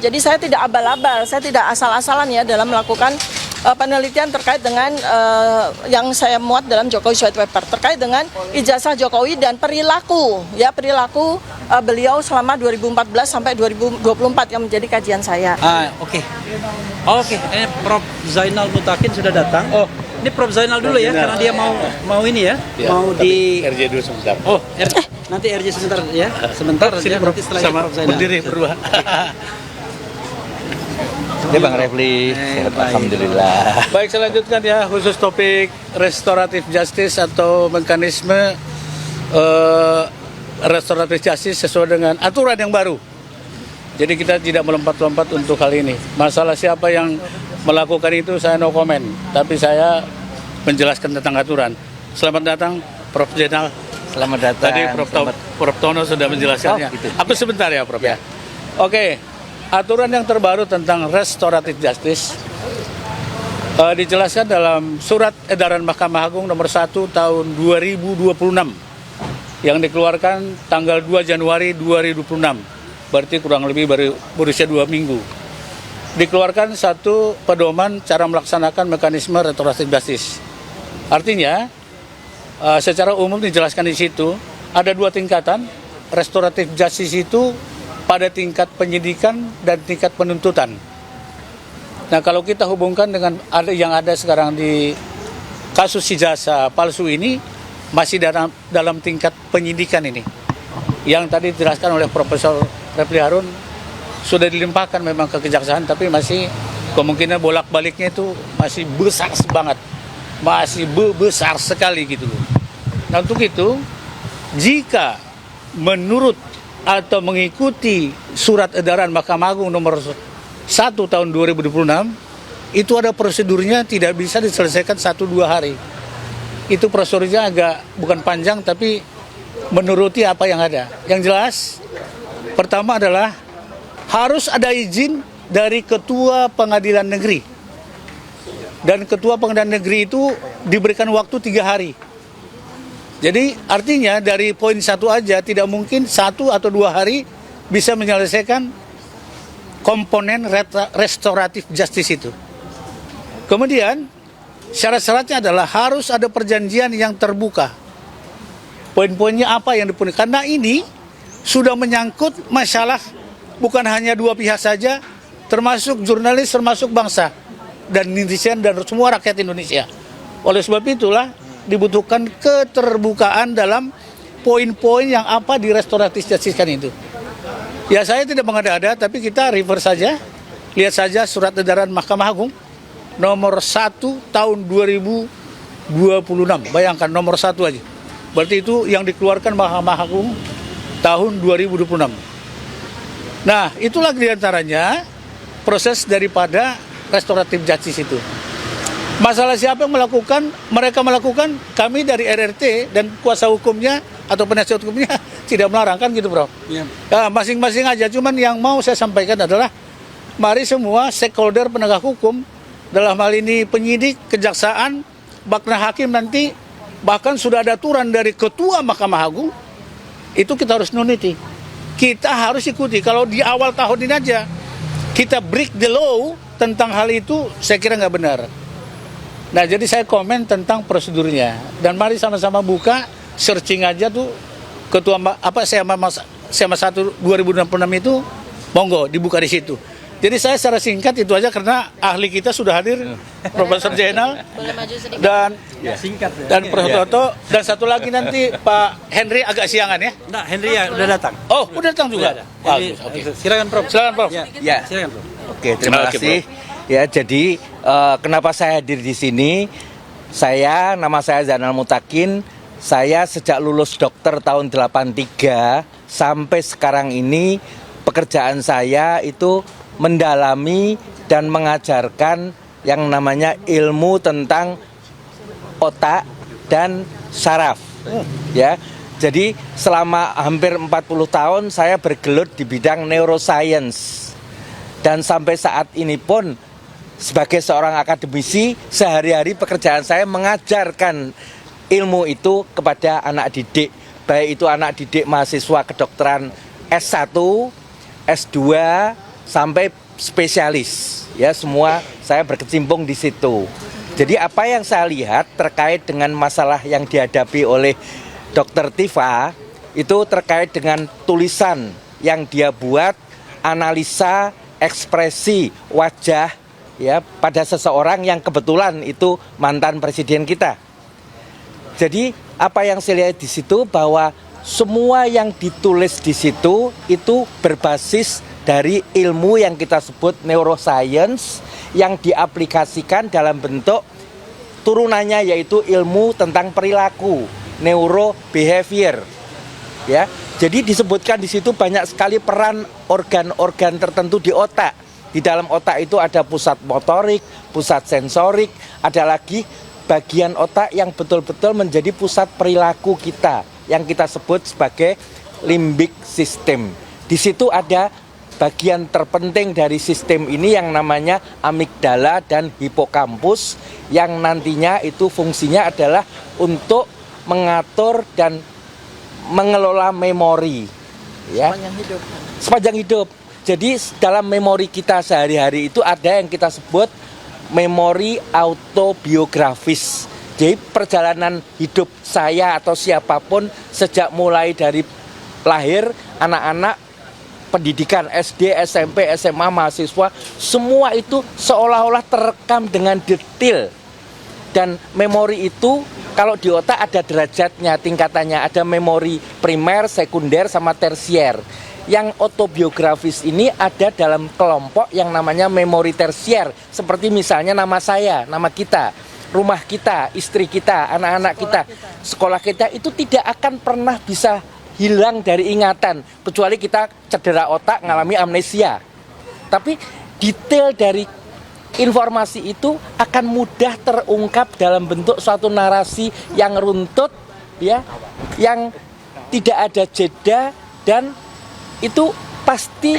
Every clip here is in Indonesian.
Jadi saya tidak abal-abal, saya tidak asal-asalan ya dalam melakukan penelitian terkait dengan yang saya muat dalam Jokowi White Paper terkait dengan ijazah Jokowi dan perilaku beliau selama 2014 sampai 2024 yang menjadi kajian saya. Oke. Ini Prof Zainal Mutakin sudah datang. Oh, ini Prof Zainal dulu ya, karena dia mau ini ya, mau di RJ dulu sebentar. Oh, nanti RJ sebentar ya, sebentar aja. Nanti setelah itu Prof Zainal. Berdiri berdua. Ini Bang Refli, alhamdulillah. Baik, saya lanjutkan ya, khusus topik restoratif justice atau mekanisme restoratif justice sesuai dengan aturan yang baru. Jadi kita tidak melompat-lompat untuk hal ini. Masalah siapa yang melakukan itu saya no comment, tapi saya menjelaskan tentang aturan. Selamat datang Prof Zainal. Selamat datang. Tadi Prof Tono sudah menjelaskannya. Oh, gitu. Aku sebentar ya Prof ya. Oke. Aturan yang terbaru tentang restoratif justice dijelaskan dalam Surat Edaran Mahkamah Agung nomor 1 tahun 2026 yang dikeluarkan tanggal 2 Januari 2026. Berarti kurang lebih baru berusia 2 minggu. Dikeluarkan satu pedoman cara melaksanakan mekanisme restoratif justice. Artinya, secara umum dijelaskan di situ ada 2 tingkatan. Restoratif justice itu pada tingkat penyidikan dan tingkat penuntutan. Nah, kalau kita hubungkan dengan yang ada sekarang di kasus ijazah palsu ini, masih dalam tingkat penyidikan ini. Yang tadi dijelaskan oleh Profesor Refli Harun, sudah dilimpahkan memang ke kejaksaan, tapi masih kemungkinan bolak-baliknya itu masih besar banget. Masih besar sekali gitu loh. Nah, untuk itu, jika menurut atau mengikuti Surat Edaran Mahkamah Agung nomor 1 tahun 2026, itu ada prosedurnya, tidak bisa diselesaikan 1-2 hari. Itu prosedurnya agak bukan panjang, tapi menuruti apa yang ada. Yang jelas, pertama adalah harus ada izin dari Ketua Pengadilan Negeri. Dan Ketua Pengadilan Negeri itu diberikan waktu 3 hari. Jadi artinya dari poin 1 aja tidak mungkin 1 atau 2 hari bisa menyelesaikan komponen restoratif justice itu. Kemudian syarat-syaratnya adalah harus ada perjanjian yang terbuka. Poin-poinnya apa yang dipenuhi? Karena ini sudah menyangkut masalah bukan hanya 2 pihak saja, termasuk jurnalis, termasuk bangsa dan netizen dan semua rakyat Indonesia. Oleh sebab itulah dibutuhkan keterbukaan dalam poin-poin yang apa di restoratif justice kan itu. Ya, saya tidak mengada-ada, tapi kita refer saja, lihat saja Surat Edaran Mahkamah Agung nomor 1 tahun 2026. Bayangkan nomor 1 aja. Berarti itu yang dikeluarkan Mahkamah Agung tahun 2026. Nah, itulah diantaranya proses daripada restoratif justice itu. Masalah siapa yang melakukan, mereka melakukan, kami dari RRT dan kuasa hukumnya atau penasihat hukumnya tidak melarang, kan gitu Bro. Ya. Nah, masing-masing aja, cuman yang mau saya sampaikan adalah mari semua stakeholder penegak hukum, dalam hal ini penyidik, kejaksaan, bahkan hakim nanti, bahkan sudah ada aturan dari Ketua Mahkamah Agung, itu kita harus nuniti. Kita harus ikuti, kalau di awal tahun ini aja kita break the law tentang hal itu, saya kira nggak benar. Nah, jadi saya komen tentang prosedurnya. Dan mari sama-sama buka, searching aja tuh Ketua SMA 1 2026 itu, monggo dibuka di situ. Jadi saya secara singkat itu aja karena ahli kita sudah hadir, Profesor Zainal dan Prof Toto, dan satu lagi nanti Pak Henry agak siangan ya. Nah, Henry ya udah datang. Oh, udah datang juga. Bagus, silakan Prof. Silakan Prof. Ya, silakan Prof. Oke, terima kasih. Ya, jadi kenapa saya hadir di sini? Nama saya Zainal Mutakin. Saya sejak lulus dokter tahun 83 sampai sekarang ini pekerjaan saya itu mendalami dan mengajarkan yang namanya ilmu tentang otak dan saraf. Ya. Jadi selama hampir 40 tahun saya bergelut di bidang neuroscience. Dan sampai saat ini pun sebagai seorang akademisi, sehari-hari pekerjaan saya mengajarkan ilmu itu kepada anak didik, baik itu anak didik mahasiswa kedokteran S1, S2, sampai spesialis. Ya, semua saya berkecimpung di situ. Jadi apa yang saya lihat terkait dengan masalah yang dihadapi oleh Dr. Tifa itu terkait dengan tulisan yang dia buat, analisa ekspresi wajah ya pada seseorang yang kebetulan itu mantan presiden kita. Jadi apa yang saya lihat di situ bahwa semua yang ditulis di situ itu berbasis dari ilmu yang kita sebut neuroscience yang diaplikasikan dalam bentuk turunannya yaitu ilmu tentang perilaku, neurobehavior. Ya. Jadi disebutkan di situ banyak sekali peran organ-organ tertentu di otak. Di dalam otak itu ada pusat motorik, pusat sensorik, ada lagi bagian otak yang betul-betul menjadi pusat perilaku kita yang kita sebut sebagai limbic system. Di situ ada bagian terpenting dari sistem ini yang namanya amigdala dan hipokampus yang nantinya itu fungsinya adalah untuk mengatur dan mengelola memori ya sepanjang hidup. Jadi dalam memori kita sehari-hari itu ada yang kita sebut memori autobiografis. Jadi perjalanan hidup saya atau siapapun sejak mulai dari lahir, anak-anak, pendidikan SD, SMP, SMA, mahasiswa, semua itu seolah-olah terekam dengan detail. Dan memori itu kalau di otak ada derajatnya, tingkatannya, ada memori primer, sekunder, sama tersier. Yang autobiografis ini ada dalam kelompok yang namanya memori tersier. Seperti misalnya nama saya, nama kita, rumah kita, istri kita, anak-anak kita, sekolah kita itu tidak akan pernah bisa hilang dari ingatan. Kecuali kita cedera otak, ngalami amnesia. Tapi detail dari informasi itu akan mudah terungkap dalam bentuk suatu narasi yang runtut, ya, yang tidak ada jeda dan itu pasti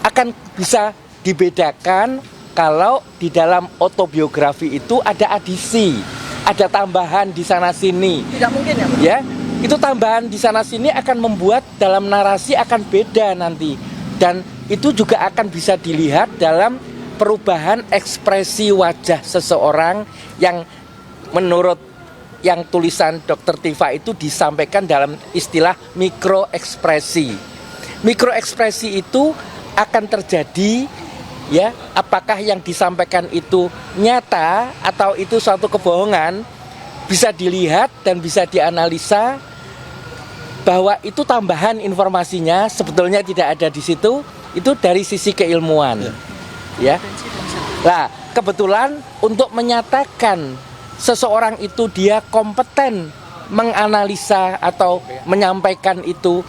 akan bisa dibedakan kalau di dalam autobiografi itu ada adisi, ada tambahan di sana sini. Tidak mungkin ya, Pak? Ya, itu tambahan di sana sini akan membuat dalam narasi akan beda nanti dan itu juga akan bisa dilihat dalam perubahan ekspresi wajah seseorang yang menurut yang tulisan Dr. Tifa itu disampaikan dalam istilah mikroekspresi. Mikroekspresi itu akan terjadi ya, apakah yang disampaikan itu nyata atau itu suatu kebohongan bisa dilihat dan bisa dianalisa bahwa itu tambahan informasinya sebetulnya tidak ada di situ, itu dari sisi keilmuan. Ya. Nah, kebetulan untuk menyatakan seseorang itu dia kompeten menganalisa atau menyampaikan itu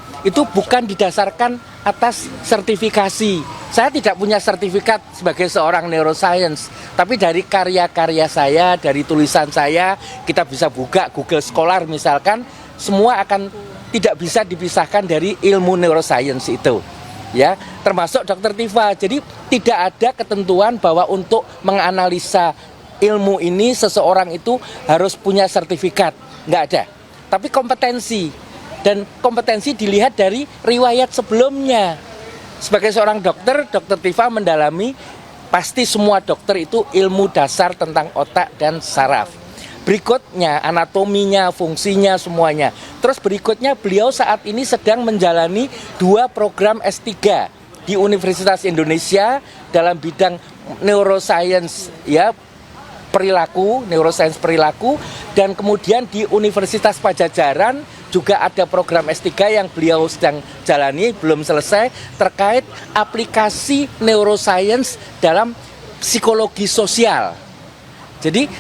bukan didasarkan atas sertifikasi. Saya tidak punya sertifikat sebagai seorang neuroscience, tapi dari karya-karya saya, dari tulisan saya, kita bisa buka Google Scholar misalkan, semua akan tidak bisa dipisahkan dari ilmu neuroscience itu. Ya, termasuk Dr. Tifa. Jadi tidak ada ketentuan bahwa untuk menganalisa ilmu ini seseorang itu harus punya sertifikat, nggak ada. Tapi kompetensi, dan kompetensi dilihat dari riwayat sebelumnya. Sebagai seorang dokter, Dr. Tifa mendalami pasti semua dokter itu ilmu dasar tentang otak dan saraf. Berikutnya anatominya, fungsinya, semuanya. Terus berikutnya beliau saat ini sedang menjalani 2 program S3 di Universitas Indonesia dalam bidang neuroscience ya, perilaku, neuroscience perilaku, dan kemudian di Universitas Padjadjaran juga ada program S3 yang beliau sedang jalani, belum selesai, terkait aplikasi neuroscience dalam psikologi sosial. Jadi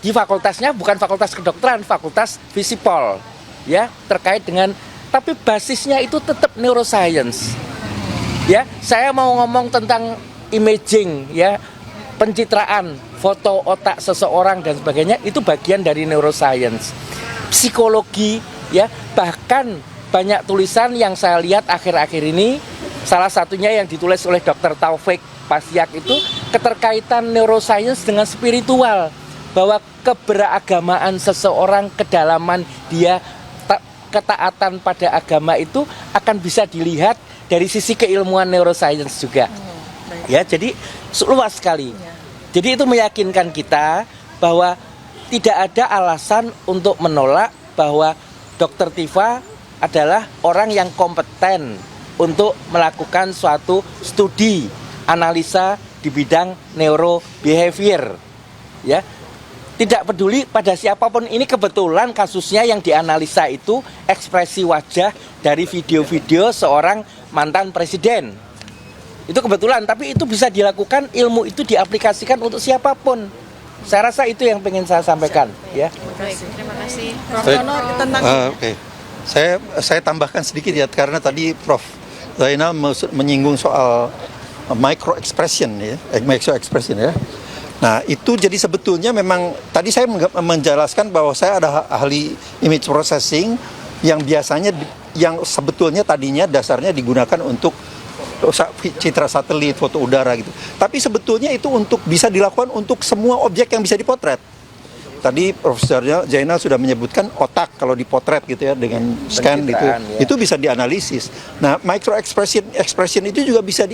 di fakultasnya bukan fakultas kedokteran, fakultas Visipol, ya, terkait dengan, tapi basisnya itu tetap neuroscience. Ya, saya mau ngomong tentang imaging, ya, pencitraan, foto otak seseorang dan sebagainya, itu bagian dari neuroscience. Psikologi, ya, bahkan banyak tulisan yang saya lihat akhir-akhir ini, salah satunya yang ditulis oleh Dr. Taufik Pasyak itu keterkaitan neuroscience dengan spiritual, bahwa keberagamaan seseorang, kedalaman dia, ketaatan pada agama itu akan bisa dilihat dari sisi keilmuan neuroscience juga. Ya, jadi luas sekali. Jadi itu meyakinkan kita bahwa tidak ada alasan untuk menolak bahwa Dr. Tifa adalah orang yang kompeten untuk melakukan suatu studi analisa di bidang neurobehavior. Ya. Tidak peduli pada siapapun, ini kebetulan kasusnya yang dianalisa itu ekspresi wajah dari video-video seorang mantan presiden. Itu kebetulan, tapi itu bisa dilakukan, ilmu itu diaplikasikan untuk siapapun. Saya rasa itu yang pengen saya sampaikan, ya. Baik, terima kasih. Prof. Tono tentang Oke. Saya tambahkan sedikit ya, karena tadi Prof. Zainal menyinggung soal micro expression ya. Nah, itu jadi sebetulnya memang tadi saya menjelaskan bahwa saya ada ahli image processing yang biasanya yang sebetulnya tadinya dasarnya digunakan untuk citra satelit, foto udara gitu. Tapi sebetulnya itu untuk bisa dilakukan untuk semua objek yang bisa dipotret. Tadi Profesor Zainal sudah menyebutkan otak kalau dipotret gitu ya dengan scan gitu. Ya. Itu bisa dianalisis. Nah, micro expression itu juga bisa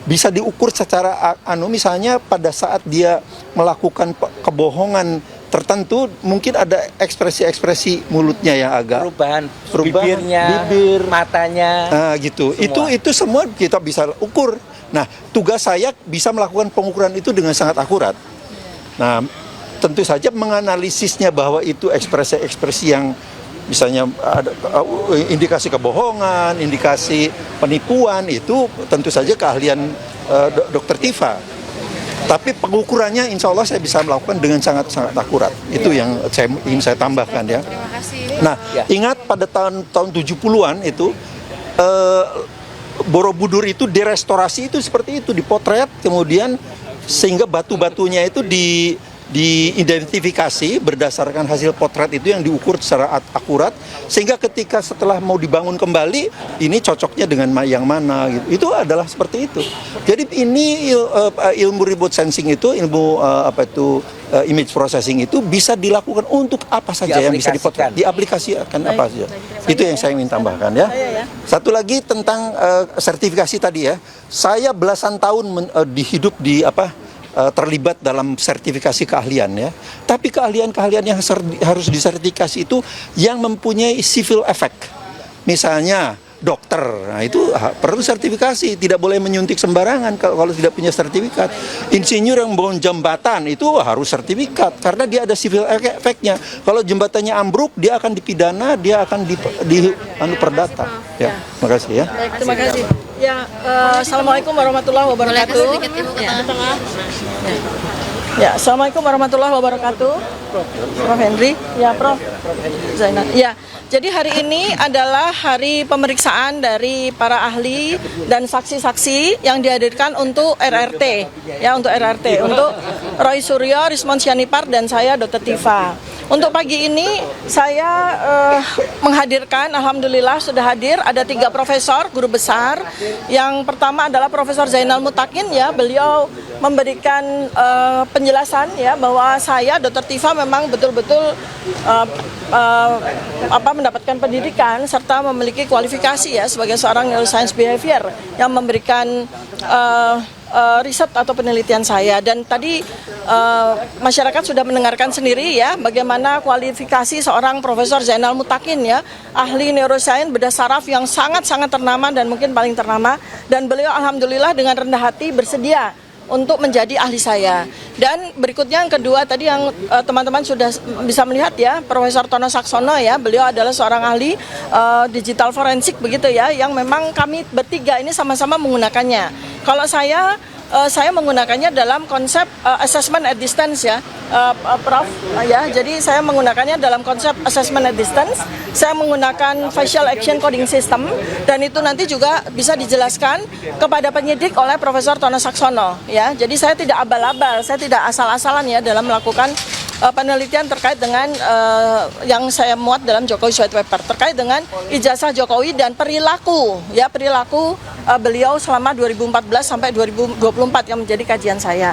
bisa diukur secara misalnya pada saat dia melakukan kebohongan tertentu, mungkin ada ekspresi-ekspresi mulutnya yang agak Perubahan bibirnya, matanya. nah gitu. Semua. Itu semua kita bisa ukur. Nah, tugas saya bisa melakukan pengukuran itu dengan sangat akurat. Nah, tentu saja menganalisisnya bahwa itu ekspresi-ekspresi yang misalnya ada indikasi kebohongan, indikasi penipuan, itu tentu saja keahlian Dr. Tifa. Tapi pengukurannya insya Allah saya bisa melakukan dengan sangat-sangat akurat. Itu yang ingin saya tambahkan ya. Terima kasih. Nah, ingat pada tahun 70-an itu Borobudur itu direstorasi itu seperti itu, dipotret, kemudian sehingga batu-batunya itu diidentifikasi berdasarkan hasil potret itu yang diukur secara akurat, sehingga ketika setelah mau dibangun kembali ini cocoknya dengan yang mana gitu. Itu adalah seperti itu. Jadi ini ilmu remote sensing itu, ilmu image processing itu bisa dilakukan untuk apa saja yang bisa dipotret, diaplikasikan apa saja. Itu yang saya ingin tambahkan ya. Satu lagi tentang sertifikasi tadi ya. Saya belasan tahun hidup di terlibat dalam sertifikasi keahlian ya. Tapi keahlian-keahlian yang harus disertifikasi itu yang mempunyai civil effect. Misalnya dokter, nah itu perlu sertifikasi, tidak boleh menyuntik sembarangan kalau tidak punya sertifikat. Insinyur yang bangun jembatan itu harus sertifikat karena dia ada civil effect-nya. Kalau jembatannya ambruk, dia akan dipidana, dia akan perdata. Ya, terima kasih ya. Baik, terima kasih. Ya, assalamualaikum warahmatullahi wabarakatuh. Boleh sedikit Ibu ke tengah. Ya, assalamualaikum warahmatullahi wabarakatuh. Prof. Henry, ya Prof. Zainal. Ya, jadi hari ini adalah hari pemeriksaan dari para ahli dan saksi-saksi yang dihadirkan untuk RRT, ya untuk RRT, untuk Roy Suryo, Rismon Sianipar, dan saya Dr. Tifa. Untuk pagi ini saya menghadirkan, alhamdulillah sudah hadir ada 3 profesor, guru besar. Yang pertama adalah Profesor Zainal Mutakin ya, beliau memberikan penjelasan ya bahwa saya Dr. Tifa memang betul-betul mendapatkan pendidikan serta memiliki kualifikasi ya sebagai seorang neuroscience behavior yang memberikan riset atau penelitian saya. Dan tadi masyarakat sudah mendengarkan sendiri ya bagaimana kualifikasi seorang Profesor Zainal Mutakin ya, ahli neuroscience bedah saraf yang sangat-sangat ternama dan mungkin paling ternama, dan beliau alhamdulillah dengan rendah hati bersedia untuk menjadi ahli saya. Dan berikutnya yang kedua tadi yang teman-teman sudah bisa melihat ya, Profesor Tono Saksono ya, beliau adalah seorang ahli digital forensik begitu ya, yang memang kami bertiga ini sama-sama menggunakannya. Kalau saya menggunakannya dalam konsep assessment at distance ya, Prof. Ya, jadi saya menggunakannya dalam konsep assessment at distance. Saya menggunakan facial action coding system, dan itu nanti juga bisa dijelaskan kepada penyidik oleh Profesor Tono Saksono. Ya, jadi saya tidak abal-abal, saya tidak asal-asalan ya dalam melakukan penelitian terkait dengan yang saya muat dalam Jokowi White Paper terkait dengan ijazah Jokowi dan perilaku beliau selama 2014 sampai 2024 yang menjadi kajian saya.